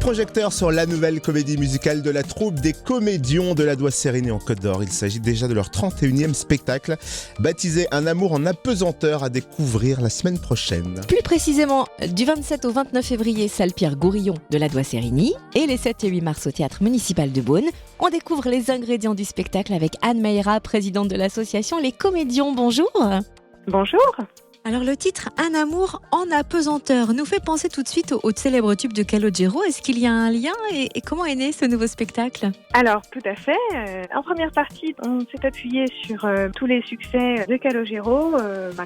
projecteurs sur la nouvelle comédie musicale de la troupe des Comédions de l'Adois-Sérénie en Côte d'Or. Il s'agit déjà de leur 31e spectacle, baptisé Un amour en apesanteur, à découvrir la semaine prochaine. Plus précisément, du 27 au 29 février, salle Pierre-Gourillon de l'Adois-Sérénie, et les 7 et 8 mars au Théâtre Municipal de Beaune. On découvre les ingrédients du spectacle avec Anne Mayra, présidente de l'association Les Comédions. Bonjour. Bonjour. Alors le titre Un amour en apesanteur nous fait penser tout de suite au célèbre tube de Calogero. Est-ce qu'il y a un lien et comment est né ce nouveau spectacle ? Alors tout à fait. En première partie, on s'est appuyé sur tous les succès de Calogero.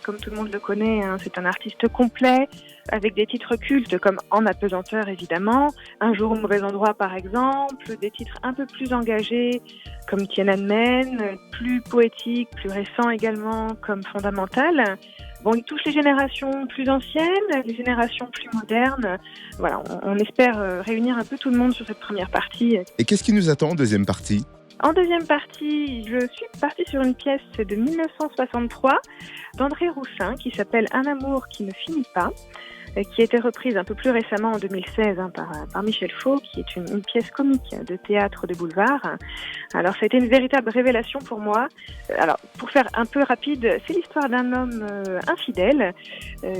Comme tout le monde le connaît, c'est un artiste complet avec des titres cultes comme En apesanteur évidemment, Un jour au mauvais endroit par exemple, des titres un peu plus engagés comme Tiananmen, plus poétiques, plus récents également comme Fondamental. Bon, il touche les générations plus anciennes, les générations plus modernes. Voilà, on espère réunir un peu tout le monde sur cette première partie. Et qu'est-ce qui nous attend en deuxième partie ? En deuxième partie, je suis partie sur une pièce de 1963 d'André Roussin qui s'appelle Un amour qui ne finit pas, qui a été reprise un peu plus récemment en 2016 par Michel Faux, qui est une pièce comique de théâtre de boulevard. Alors ça a été une véritable révélation pour moi. Alors pour faire un peu rapide, c'est l'histoire d'un homme infidèle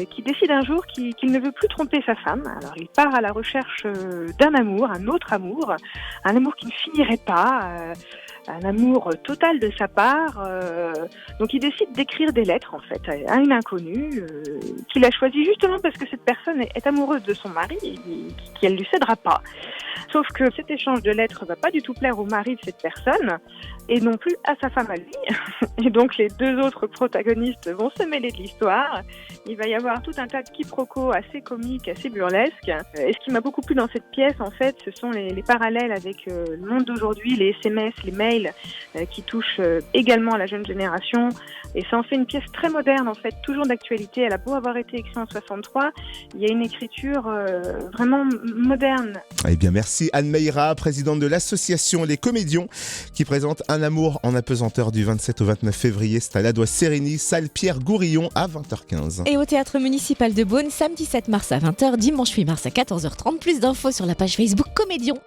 qui décide un jour qu'il ne veut plus tromper sa femme. Alors il part à la recherche d'un amour, un autre amour, un amour qui ne finirait pas, un amour total de sa part. Donc il décide d'écrire des lettres en fait à une inconnue qu'il a choisie justement parce que cette personne est amoureuse de son mari et qu'elle ne lui cédera pas. Sauf que cet échange de lettres ne va pas du tout plaire au mari de cette personne et non plus à sa femme à lui. Et donc les deux autres protagonistes vont se mêler de l'histoire. Il va y avoir tout un tas de quiproquos assez comiques, assez burlesques. Et ce qui m'a beaucoup plu dans cette pièce, en fait, ce sont les parallèles avec le monde d'aujourd'hui, les SMS, les mails qui touchent également la jeune génération. Et ça en fait une pièce très moderne, en fait, toujours d'actualité. Elle a beau avoir été écrite en 63, il y a une écriture vraiment moderne. Eh bien, merci Anne Mayra, présidente de l'association Les Comédions, qui présente Un amour en apesanteur du 27 au 29 février. C'est à l'Adois-Sérénie, salle Pierre-Gourillon à 20h15. Et au Théâtre Municipal de Beaune, samedi 7 mars à 20h, dimanche 8 mars à 14h30. Plus d'infos sur la page Facebook Comédions.